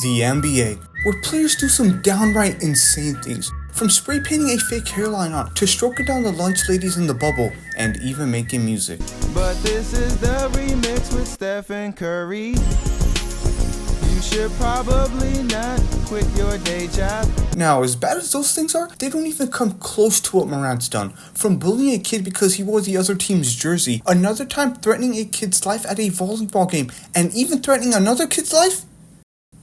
The NBA, where players do some downright insane things, from spray painting a fake hairline on to stroking down the lunch ladies in the bubble, and even making music. But this is the remix with Stephen Curry. You should probably not quit your day job. Now, as bad as those things are, they don't even come close to what Morant's done. From bullying a kid because he wore the other team's jersey, another time threatening a kid's life at a volleyball game, and even threatening another kid's life?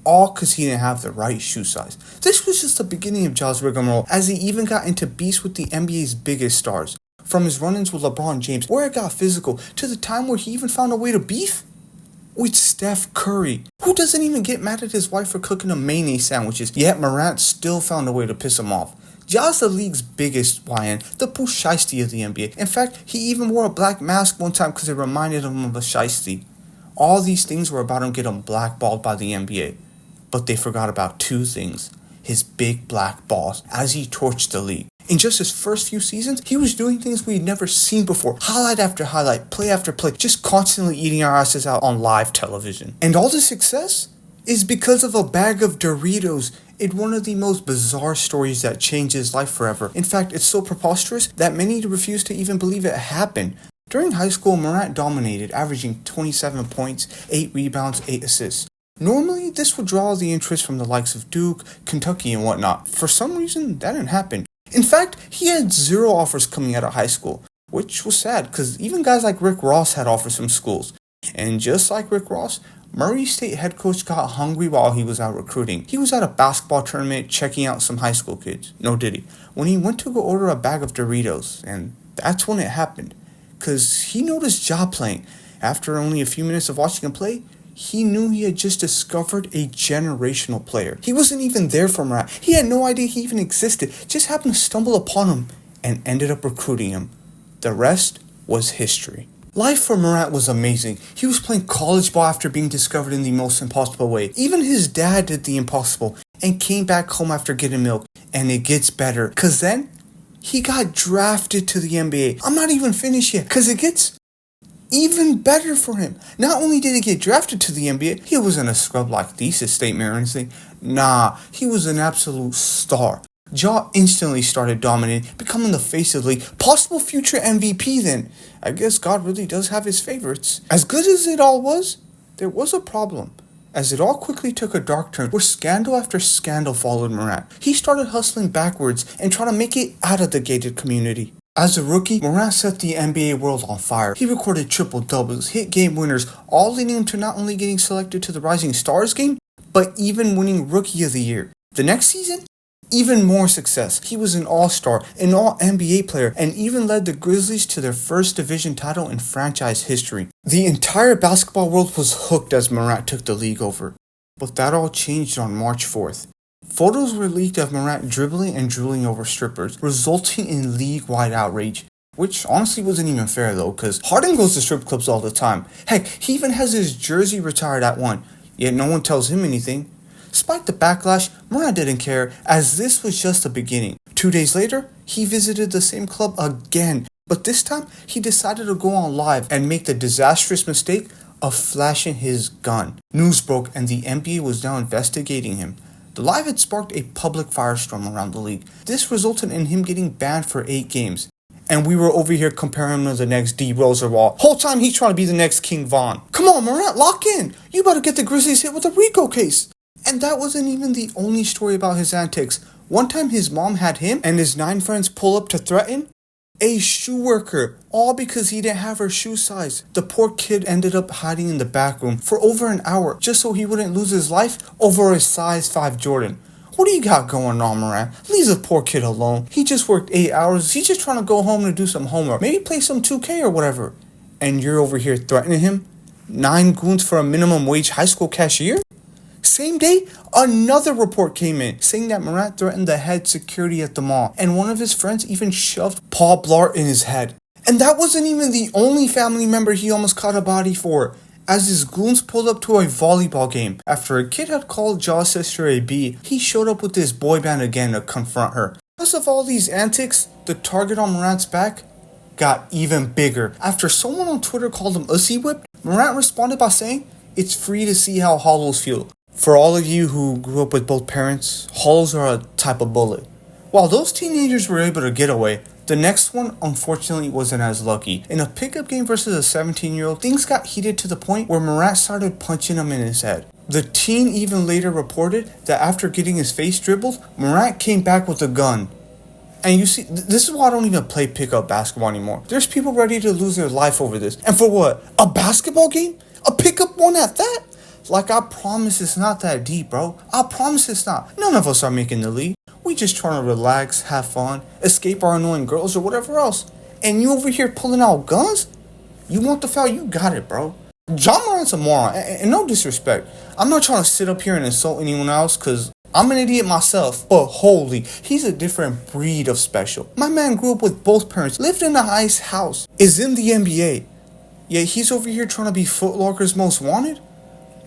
All because he didn't have the right shoe size. This was just the beginning of Ja's rigmarole, as he even got into beefs with the NBA's biggest stars. From his run-ins with LeBron James, where it got physical, to the time where he even found a way to beef with Steph Curry, who doesn't even get mad at his wife for cooking him mayonnaise sandwiches, yet Morant still found a way to piss him off. Ja's the league's biggest YN, the Pooh Shiesty of the NBA. In fact, he even wore a black mask one time because it reminded him of a shiesty. All these things were about him getting blackballed by the NBA. But they forgot about two things: his big black balls, as he torched the league. In just his first few seasons, he was doing things we'd never seen before. Highlight after highlight, play after play, just constantly eating our asses out on live television. And all the success is because of a bag of Doritos in one of the most bizarre stories that changed his life forever. In fact, it's so preposterous that many refuse to even believe it happened. During high school, Morant dominated, averaging 27 points, 8 rebounds, 8 assists. Normally, this would draw the interest from the likes of Duke, Kentucky, and whatnot. For some reason, that didn't happen. In fact, he had 0 offers coming out of high school, which was sad, because even guys like Rick Ross had offers from schools. And just like Rick Ross, Murray State head coach got hungry while he was out recruiting. He was at a basketball tournament checking out some high school kids. No did he. When he went to go order a bag of Doritos, and that's when it happened. Because he noticed Ja playing. After only a few minutes of watching him play, he knew he had just discovered a generational player. He wasn't even there for Morant. He had no idea he even existed. Just happened to stumble upon him and ended up recruiting him. The rest was history. Life for Morant was amazing. He was playing college ball after being discovered in the most impossible way. Even his dad did the impossible and came back home after getting milk. And it gets better, because then he got drafted to the NBA. I'm not even finished yet, because it gets even better for him. Not only did he get drafted to the NBA, he wasn't a scrub-like thesis statement or anything. Nah, he was an absolute star. Ja instantly started dominating, becoming the face of the league, possible future MVP then. I guess God really does have his favorites. As good as it all was, there was a problem, as it all quickly took a dark turn where scandal after scandal followed Morant. He started hustling backwards and trying to make it out of the gated community. As a rookie, Morant set the NBA world on fire. He recorded triple-doubles, hit game winners, all leading him to not only getting selected to the Rising Stars game, but even winning Rookie of the Year. The next season, even more success. He was an all-star, an all-NBA player, and even led the Grizzlies to their first division title in franchise history. The entire basketball world was hooked as Morant took the league over. But that all changed on March 4th. Photos were leaked of Morant dribbling and drooling over strippers, resulting in league-wide outrage. Which honestly wasn't even fair though, because Harden goes to strip clubs all the time. Heck, he even has his jersey retired at one, yet no one tells him anything. Despite the backlash, Morant didn't care, as this was just the beginning. 2 days later, he visited the same club again, but this time he decided to go on live and make the disastrous mistake of flashing his gun. News broke and the NBA was now investigating him. The live had sparked a public firestorm around the league. This resulted in him getting banned for 8 games. And we were over here comparing him to the next D. Rose or Wall. Whole time he's trying to be the next King Von. Come on, Morant, lock in. You better get the Grizzlies hit with a RICO case. And that wasn't even the only story about his antics. One time his mom had him and his 9 friends pull up to threaten a shoe worker, all because he didn't have her shoe size. The poor kid ended up hiding in the back room for over an hour just so he wouldn't lose his life over a size 5 Jordan. What do you got going on, Morant? Leave the poor kid alone. He just worked 8 hours. He's just trying to go home and do some homework. Maybe play some 2K or whatever. And you're over here threatening him? 9 goons for a minimum wage high school cashier? Same day, another report came in saying that Morant threatened the head security at the mall, and one of his friends even shoved Paul Blart in his head. And that wasn't even the only family member he almost caught a body for, as his goons pulled up to a volleyball game. After a kid had called Ja's sister a B, he showed up with his boy band again to confront her. Because of all these antics, the target on Morant's back got even bigger. After someone on Twitter called him Ussy Whip, Morant responded by saying, "It's free to see how hollows feel." For all of you who grew up with both parents, halts are a type of bullet. While those teenagers were able to get away, the next one unfortunately wasn't as lucky. In a pickup game versus a 17-year-old, things got heated to the point where Morant started punching him in his head. The teen even later reported that after getting his face dribbled, Morant came back with a gun. And you see, this is why I don't even play pickup basketball anymore. There's people ready to lose their life over this. And for what? A basketball game? A pickup one at that? Like, I promise it's not that deep, bro. I promise it's not. None of us are making the league. We just trying to relax, have fun, escape our annoying girls or whatever else. And you over here pulling out guns? You want the foul? You got it, bro. Ja Morant's a moron. And no disrespect. I'm not trying to sit up here and insult anyone else because I'm an idiot myself. But holy, he's a different breed of special. My man grew up with both parents, lived in a nice house, is in the NBA. Yet he's over here trying to be Foot Locker's most wanted?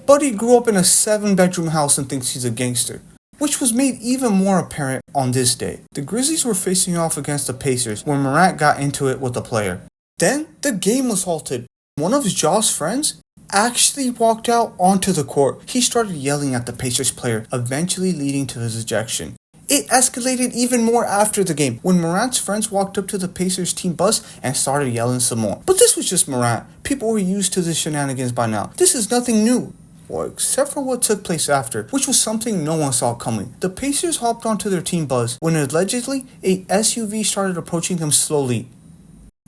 But he grew up in a 7-bedroom house and thinks he's a gangster, which was made even more apparent on this day. The Grizzlies were facing off against the Pacers when Morant got into it with a player. Then the game was halted. One of Ja's friends actually walked out onto the court. He started yelling at the Pacers player, eventually leading to his ejection. It escalated even more after the game when Morant's friends walked up to the Pacers team bus and started yelling some more. But this was just Morant. People were used to this shenanigans by now. This is nothing new. Well, except for what took place after, which was something no one saw coming. The Pacers hopped onto their team bus when allegedly a SUV started approaching them slowly.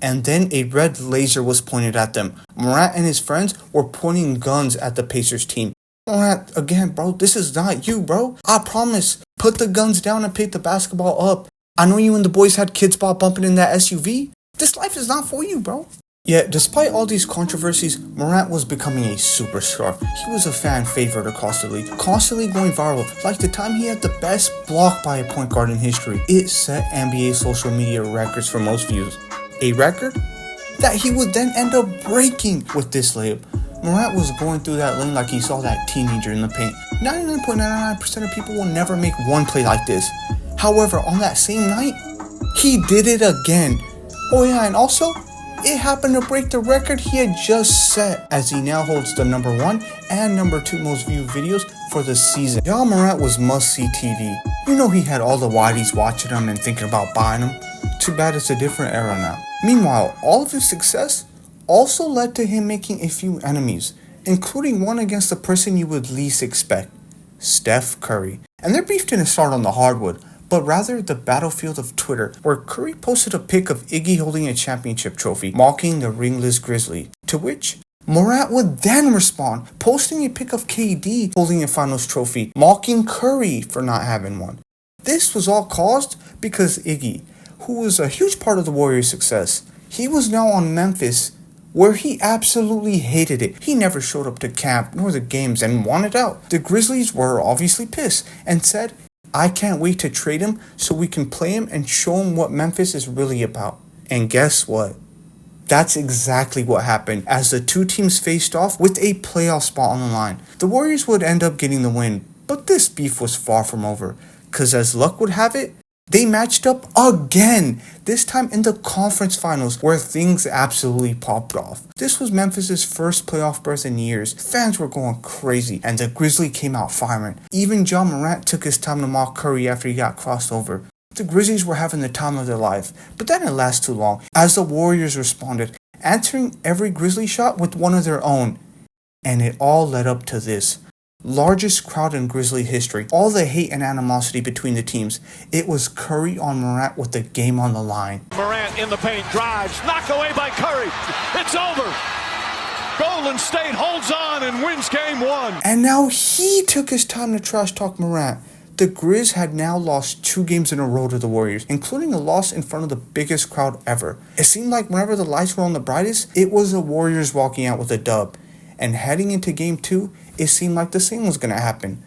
And then a red laser was pointed at them. Morant and his friends were pointing guns at the Pacers team. Morant, again, bro, this is not you, bro. I promise. Put the guns down and pick the basketball up. I know you and the boys had kids ball bumping in that SUV. This life is not for you, bro. Yet, despite all these controversies, Morant was becoming a superstar. He was a fan favorite across the league, constantly going viral, like the time he had the best block by a point guard in history. It set NBA social media records for most views. A record that he would then end up breaking with this layup. Morant was going through that lane like he saw that teenager in the paint. 99.99% of people will never make one play like this. However, on that same night, he did it again. Oh yeah, and also, it happened to break the record he had just set, as he now holds the number 1 and number 2 most viewed videos for the season. Ja Morant was must-see TV. You know he had all the whiteys watching him and thinking about buying him. Too bad it's a different era now. Meanwhile, all of his success also led to him making a few enemies, including one against the person you would least expect, Steph Curry. And their beef didn't start on the hardwood, but rather the battlefield of Twitter, where Curry posted a pic of Iggy holding a championship trophy, mocking the ringless Grizzly, to which Morant would then respond, posting a pic of KD holding a finals trophy, mocking Curry for not having one. This was all caused because Iggy, who was a huge part of the Warriors' success, he was now on Memphis, where he absolutely hated it. He never showed up to camp nor the games and wanted out. The Grizzlies were obviously pissed and said, I can't wait to trade him so we can play him and show him what Memphis is really about. And guess what? That's exactly what happened as the two teams faced off with a playoff spot on the line. The Warriors would end up getting the win, but this beef was far from over, because as luck would have it, they matched up again, this time in the conference finals where things absolutely popped off. This was Memphis' first playoff berth in years. Fans were going crazy and the Grizzlies came out firing. Even Ja Morant took his time to mock Curry after he got crossed over. The Grizzlies were having the time of their life, but that didn't last too long as the Warriors responded, answering every Grizzly shot with one of their own. And it all led up to this. Largest crowd in Grizzly history, all the hate and animosity between the teams. It was Curry on Morant with the game on the line. Morant in the paint, drives, knocked away by Curry. It's over. Golden State holds on and wins game 1. And now he took his time to trash talk Morant. The Grizz had now lost 2 games in a row to the Warriors, including a loss in front of the biggest crowd ever. It seemed like whenever the lights were on the brightest, it was the Warriors walking out with a dub. And heading into game 2, it seemed like the same was going to happen.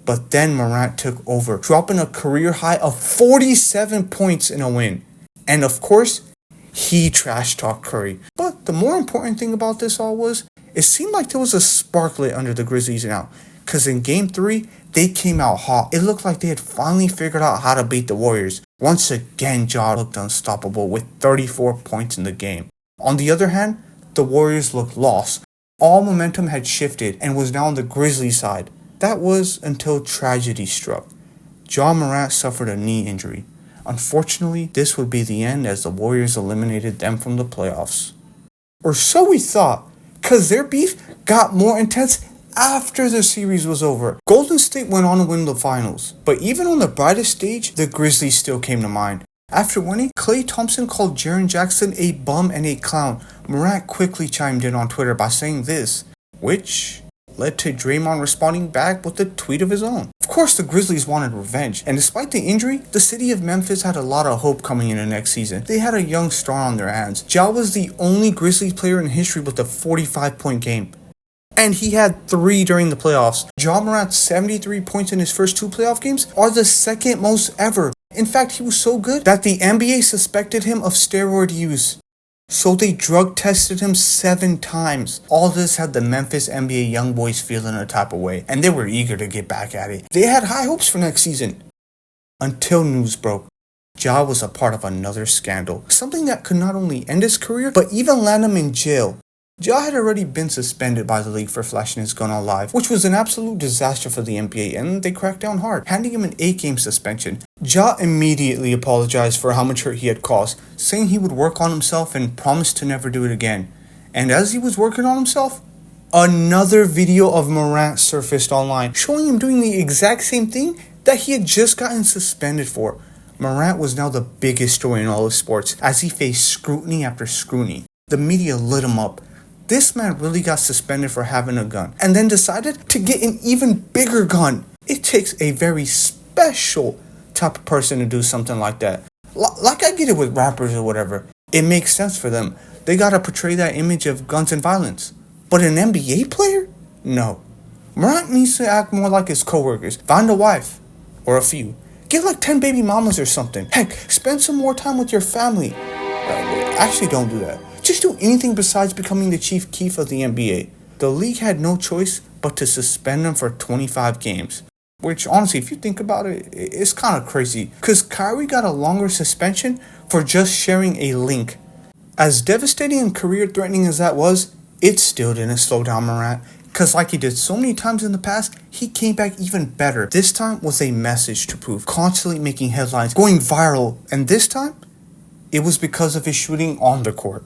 But then Morant took over, dropping a career high of 47 points in a win. And of course, he trash talked Curry. But the more important thing about this all was, it seemed like there was a spark lit under the Grizzlies now. Because in game 3, they came out hot. It looked like they had finally figured out how to beat the Warriors. Once again, Ja looked unstoppable with 34 points in the game. On the other hand, the Warriors looked lost. All momentum had shifted and was now on the Grizzlies side. That was until tragedy struck. Ja Morant suffered a knee injury. Unfortunately, this would be the end as the Warriors eliminated them from the playoffs. Or so we thought, cause their beef got more intense after the series was over. Golden State went on to win the finals, but even on the brightest stage, the Grizzlies still came to mind. After winning, Klay Thompson called Jaren Jackson a bum and a clown. Morant quickly chimed in on Twitter by saying this, which led to Draymond responding back with a tweet of his own. Of course, the Grizzlies wanted revenge, and despite the injury, the city of Memphis had a lot of hope coming into next season. They had a young star on their hands. Ja was the only Grizzlies player in history with a 45-point game. And he had 3 during the playoffs. Ja Morant's 73 points in his first 2 playoff games are the second most ever. In fact, he was so good that the NBA suspected him of steroid use. So they drug tested him 7 times. All this had the Memphis NBA young boys feeling a type of way, and they were eager to get back at it. They had high hopes for next season. Until news broke. Ja was a part of another scandal. Something that could not only end his career, but even land him in jail. Ja had already been suspended by the league for flashing his gun on live, which was an absolute disaster for the NBA, and they cracked down hard, handing him an 8-game suspension. Ja immediately apologized for how much hurt he had caused, saying he would work on himself and promised to never do it again. And as he was working on himself, another video of Morant surfaced online, showing him doing the exact same thing that he had just gotten suspended for. Morant was now the biggest story in all of sports, as he faced scrutiny after scrutiny. The media lit him up. This man really got suspended for having a gun, and then decided to get an even bigger gun. It takes a very special type of person to do something like that. Like I get it with rappers or whatever. It makes sense for them. They gotta portray that image of guns and violence. But an NBA player? No. Morant needs to act more like his coworkers. Find a wife. Or a few. Get like 10 baby mamas or something. Heck, spend some more time with your family. Actually, don't do that. Just do anything besides becoming the chief keef of the NBA. The league had no choice but to suspend him for 25 games. Which, honestly, if you think about it, it's kind of crazy. Because Kyrie got a longer suspension for just sharing a link. As devastating and career-threatening as that was, it still didn't slow down Morant. Because like he did so many times in the past, he came back even better. This time was a message to prove, constantly making headlines, going viral. And this time, it was because of his shooting on the court.